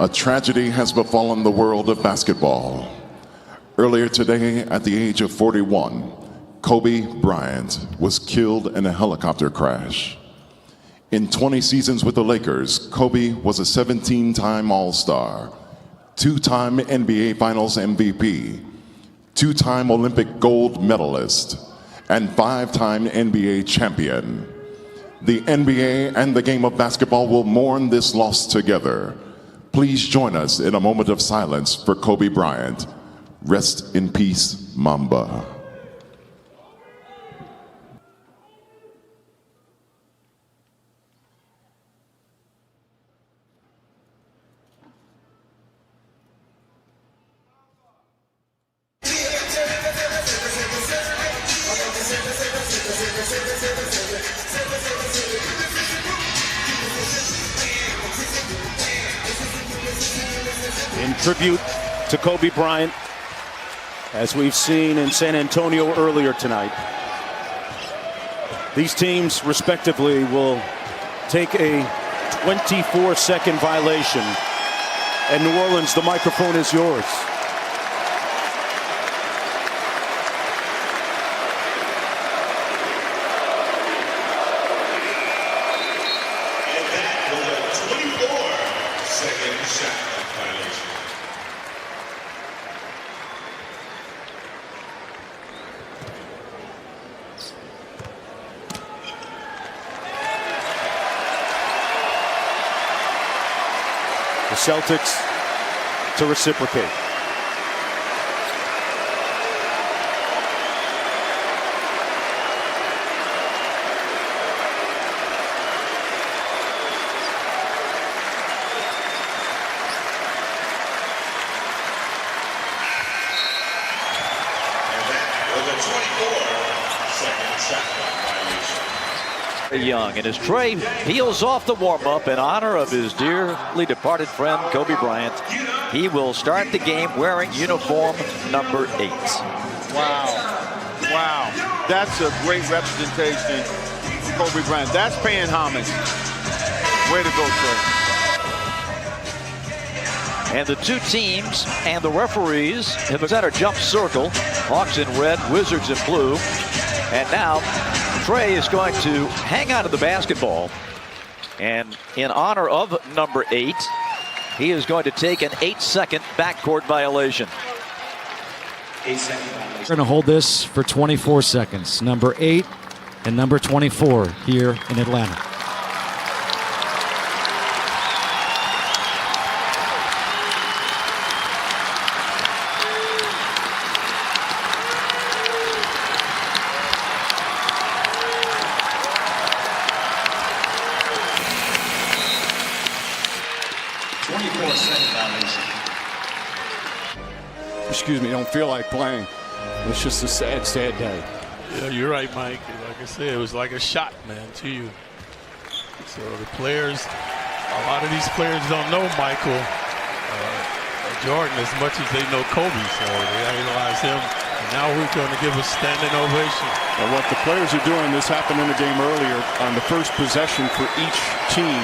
A tragedy has befallen the world of basketball. Earlier today, at the age of 41, Kobe Bryant was killed in a helicopter crash. In 20 seasons with the Lakers, Kobe was a 17-time All-Star, 2-time NBA Finals MVP, 2-time Olympic gold medalist, and 5-time NBA champion. The NBA and the game of basketball will mourn this loss together. Please join us in a moment of silence for Kobe Bryant. Rest in peace, Mamba. In tribute to Kobe Bryant, as we've seen in San Antonio earlier tonight, these teams respectively will take a 24-second violation. And New Orleans, the microphone is yours. And that was a 24-second shot violation. The Celtics to reciprocate. Young, and as Trey peels off the warm-up in honor of his dearly departed friend Kobe Bryant, he will start the game wearing uniform number 8. Wow, that's a great representation of Kobe Bryant. That's paying homage. Way to go, Trey. And the two teams and the referees have a center jump circle. Hawks in red, Wizards in blue. And now Trey is going to hang on to the basketball. And in honor of number 8, he is going to take an 8-second backcourt violation. 8-second violation. We're going to hold this for 24 seconds. Number 8 and number 24 here in Atlanta. Excuse me, don't feel like playing. It's just a sad, sad day. Yeah, you're right, Mike. Like I said, it was like a shot, man, to you. So the players, a lot of these players don't know Michael Jordan as much as they know Kobe. So they idolize him. And now we're going to give a standing ovation. And what the players are doing, this happened in the game earlier, on the first possession for each team,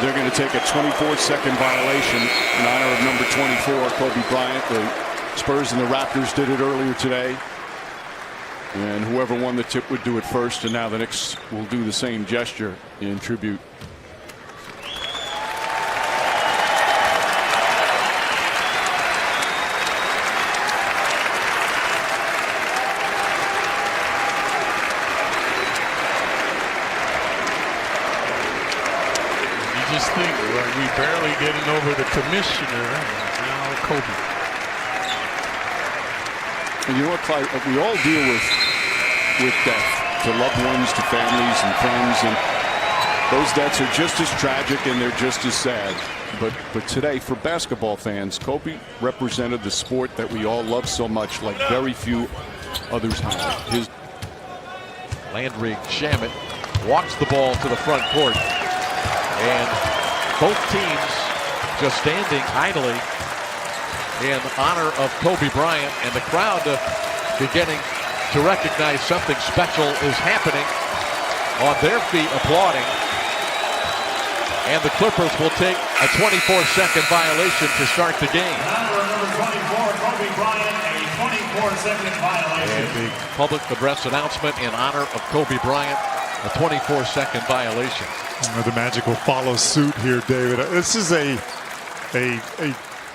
they're going to take a 24-second violation in honor of number 24, Kobe Bryant. The Spurs and the Raptors did it earlier today. And whoever won the tip would do it first, and now the Knicks will do the same gesture in tribute. You just think, like, we barely getting over the commissioner, and now Kobe. And you know what, Clyde, we all deal with death, to loved ones, to families and friends, and those deaths are just as tragic and they're just as sad. But today, for basketball fans, Kobe represented the sport that we all love so much, like very few others have. Landry Shamet walks the ball to the front court, and both teams just standing idly in honor of Kobe Bryant, and the crowd beginning to recognize something special is happening, on their feet applauding. And the Clippers will take a 24-second violation to start the game. Number 24, Kobe Bryant, a 24-second violation. And the public address announcement in honor of Kobe Bryant, a 24-second violation. The Magic will follow suit here, David. This is a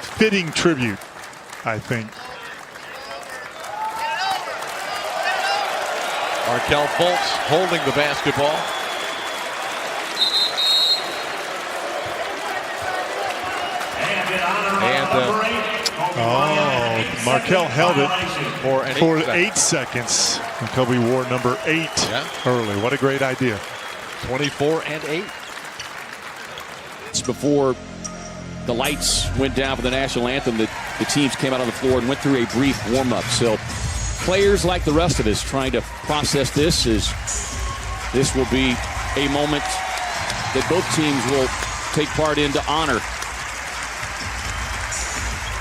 fitting tribute, I think. Markelle Fultz holding the basketball. Markelle held it for 8 seconds. And Kobe wore number 8 early. What a great idea. 24 and 8. It's before the lights went down for the national anthem that the teams came out on the floor and went through a brief warm-up. So players like the rest of us trying to process this as this will be a moment that both teams will take part in to honor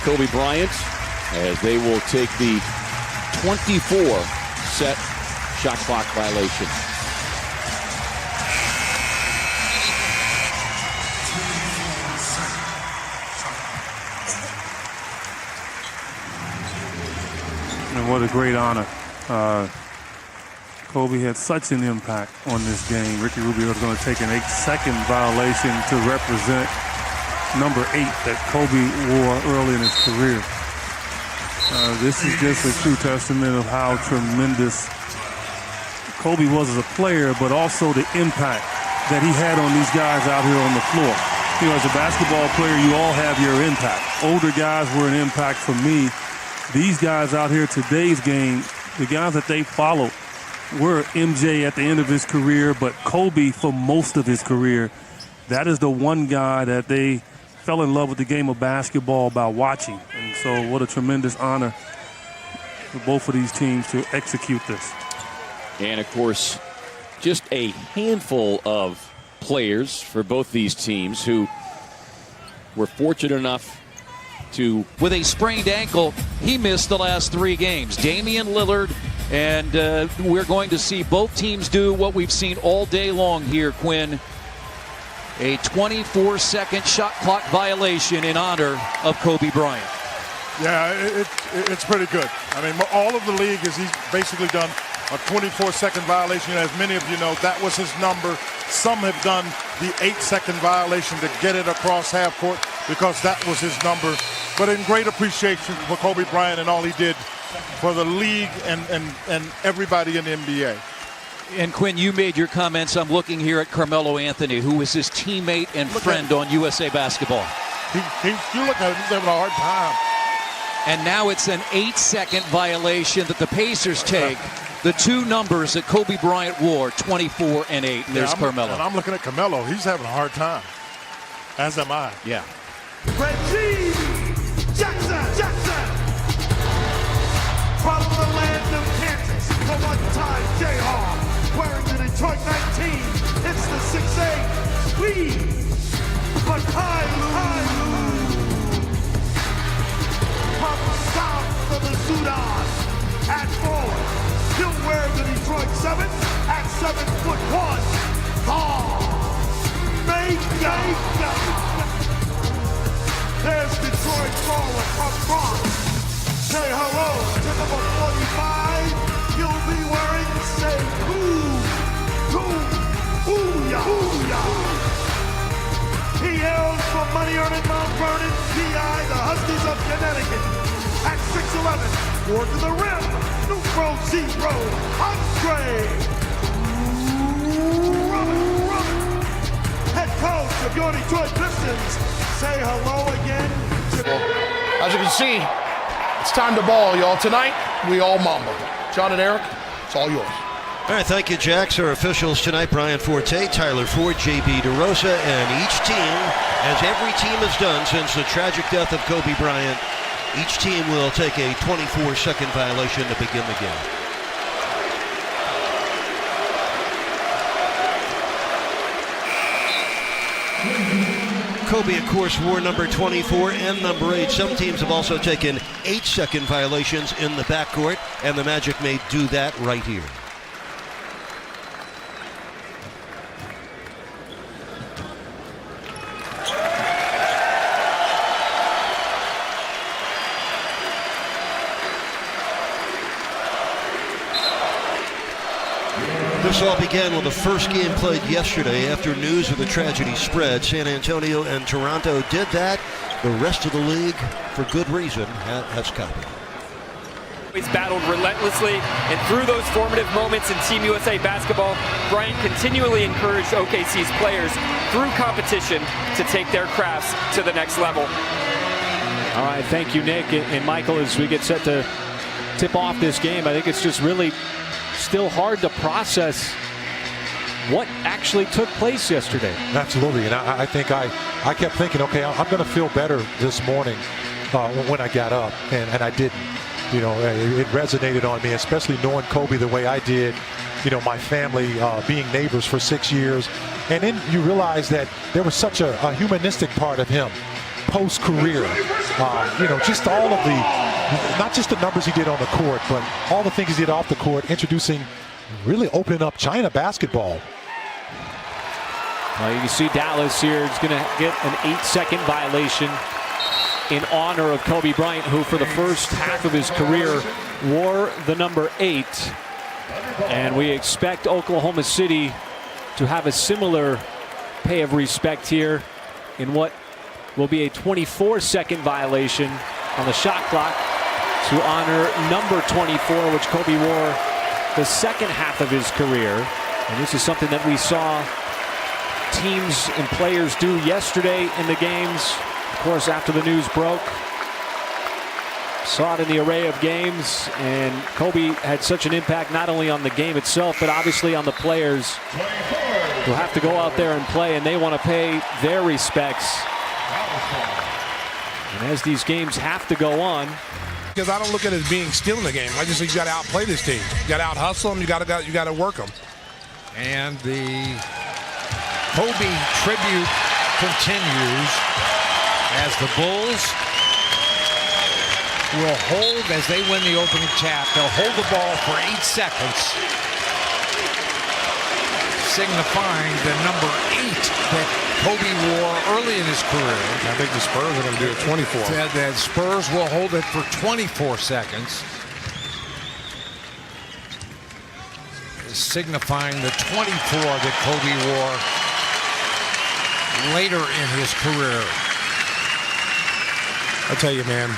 Kobe Bryant as they will take the 24-set shot clock violation. And what a great honor. Kobe had such an impact on this game. Ricky Rubio is going to take an 8-second violation to represent number 8 that Kobe wore early in his career. This is just a true testament of how tremendous Kobe was as a player, but also the impact that he had on these guys out here on the floor. You know, as a basketball player, you all have your impact. Older guys were an impact for me. These guys out here, today's game, the guys that they followed were MJ at the end of his career, but Kobe for most of his career. That is the one guy that they fell in love with the game of basketball by watching. And so what a tremendous honor for both of these teams to execute this. And of course, just a handful of players for both these teams who were fortunate enough to... With a sprained ankle, he missed the last 3 games. Damian Lillard, and we're going to see both teams do what we've seen all day long here, Quinn. A 24-second shot clock violation in honor of Kobe Bryant. Yeah, it's pretty good. I mean, all of the league is he's basically done a 24-second violation. As many of you know, that was his number. Some have done the 8-second violation to get it across half court because that was his number. But in great appreciation for Kobe Bryant and all he did for the league and everybody in the NBA. And Quinn, you made your comments. I'm looking here at Carmelo Anthony, who was his teammate and friend on USA Basketball. You look at him, he's having a hard time. And now it's an 8-second violation that the Pacers take. The 2 numbers that Kobe Bryant wore, 24 and 8. There's Carmelo. And I'm looking at Carmelo. He's having a hard time. As am I. Yeah. Reggie Jackson. From the land of Kansas, the one-time Jayhawk. Wearing the Detroit 19. It's the 6'8". Please. But High from south of the Sudan at forward. He'll wear the Detroit 7 at 7'1". There's Detroit forward from Bronx. Say hello to number 45. You'll be wearing, say, Booyah. He hails from Money Earning Mount Vernon, PI, the Huskies of Connecticut. At 6'11", toward to the rim, numero 0, Andre Drummond. Head coach of your Detroit Pistons. Say hello again to... As you can see, it's time to ball, y'all. Tonight, we all mamba. John and Eric, it's all yours. All right, thank you, Jax. Our officials tonight, Bryant Forte, Tyler Ford, J.B. DeRosa, and each team, as every team has done since the tragic death of Kobe Bryant, each team will take a 24-second violation to begin the game. Kobe, of course, wore number 24 and number 8. Some teams have also taken 8-second violations in the backcourt, and the Magic may do that right here. This all began with the first game played yesterday after news of the tragedy spread. San Antonio and Toronto did that. The rest of the league, for good reason, has copied. He's battled relentlessly, and through those formative moments in Team USA basketball, Bryant continually encouraged OKC's players through competition to take their crafts to the next level. All right, thank you, Nick. And Michael, as we get set to tip off this game, I think it's just really still hard to process what actually took place yesterday. Absolutely, and I think I kept thinking, okay, I'm going to feel better this morning when I got up, and I didn't. You know, it resonated on me, especially knowing Kobe the way I did. You know, my family being neighbors for 6 years, and then you realize that there was such a humanistic part of him post-career. You know, just all of the, not just the numbers he did on the court, but all the things he did off the court, introducing, really opening up China basketball. Well, you can see Dallas here is going to get an 8-second violation in honor of Kobe Bryant, who for the first half of his career wore the number 8. And we expect Oklahoma City to have a similar pay of respect here in what will be a 24-second violation on the shot clock to honor number 24, which Kobe wore the second half of his career. And this is something that we saw teams and players do yesterday in the games. Of course, after the news broke, saw it in the array of games, and Kobe had such an impact not only on the game itself, but obviously on the players who have to go out there and play, and they want to pay their respects. And as these games have to go on, because I don't look at it as being still in the game. I just think you got to outplay this team. You got to out hustle them. You got to work them. And the Kobe tribute continues as the Bulls will hold as they win the opening tap. They'll hold the ball for 8 seconds, signifying the number 8 that Kobe wore early in his career. I think the Spurs are going to do it 24. The Spurs will hold it for 24 seconds, signifying the 24 that Kobe wore later in his career. I tell you, man,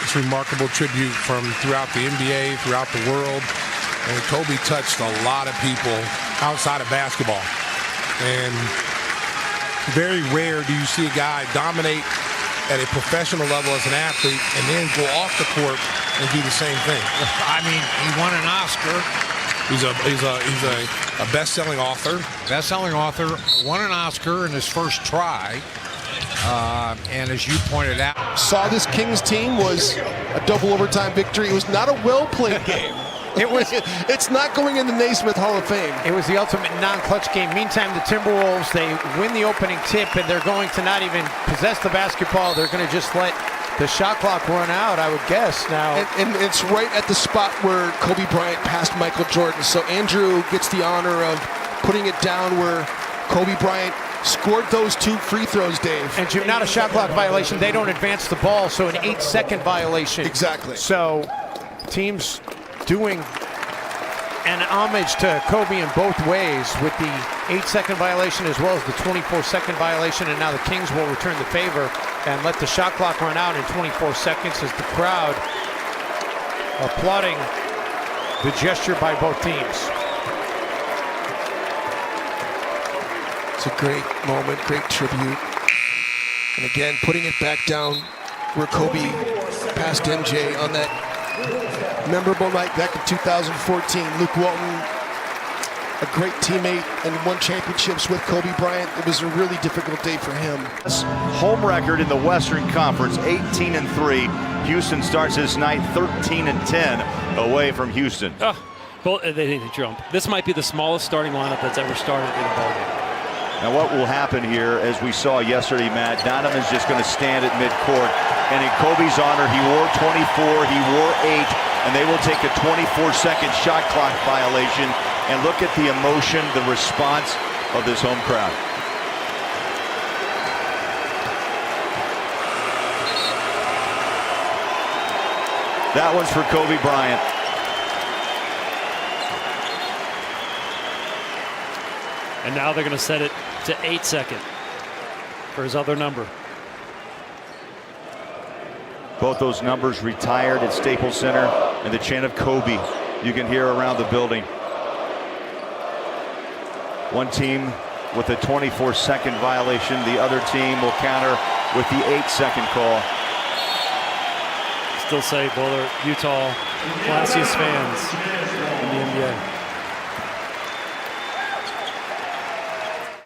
it's a remarkable tribute from throughout the NBA, throughout the world. And Kobe touched a lot of people outside of basketball. And very rare do you see a guy dominate at a professional level as an athlete and then go off the court and do the same thing. I mean, he won an Oscar. He's a best-selling author. Best-selling author, won an Oscar in his first try. And as you pointed out, saw this Kings team was a double overtime victory. It was not a well-played game. It's not going in the Naismith Hall of Fame. It was the ultimate non-clutch game. Meantime, the Timberwolves, they win the opening tip, and they're going to not even possess the basketball. They're going to just let the shot clock run out, I would guess now. And it's right at the spot where Kobe Bryant passed Michael Jordan. So Andrew gets the honor of putting it down where Kobe Bryant scored those 2 free throws, Dave. And Jim, not a shot clock violation. They don't advance the ball, so an 8-second violation. Exactly. So teams doing an homage to Kobe in both ways with the 8-second violation as well as the 24-second violation. And now the Kings will return the favor and let the shot clock run out in 24 seconds as the crowd applauding the gesture by both teams. It's a great moment, great tribute. And again, putting it back down where Kobe passed MJ on that memorable night back in 2014. Luke Walton, a great teammate and won championships with Kobe Bryant. It was a really difficult day for him. Home record in the Western Conference, 18-3. Houston starts this night 13-10 away from Houston. Well, they need to jump. This might be the smallest starting lineup that's ever started in a ballgame. Now what will happen here, as we saw yesterday, Matt, Donovan's just going to stand at midcourt. And in Kobe's honor, he wore 24, he wore 8, and they will take a 24-second shot clock violation. And look at the emotion, the response of this home crowd. That one's for Kobe Bryant. And now they're going to set it to 8 seconds for his other number. Both those numbers retired at Staples Center, and the chant of Kobe you can hear around the building. One team with a 24-second violation. The other team will counter with the 8-second call. Still say Bullard, Utah, classiest fans in the NBA.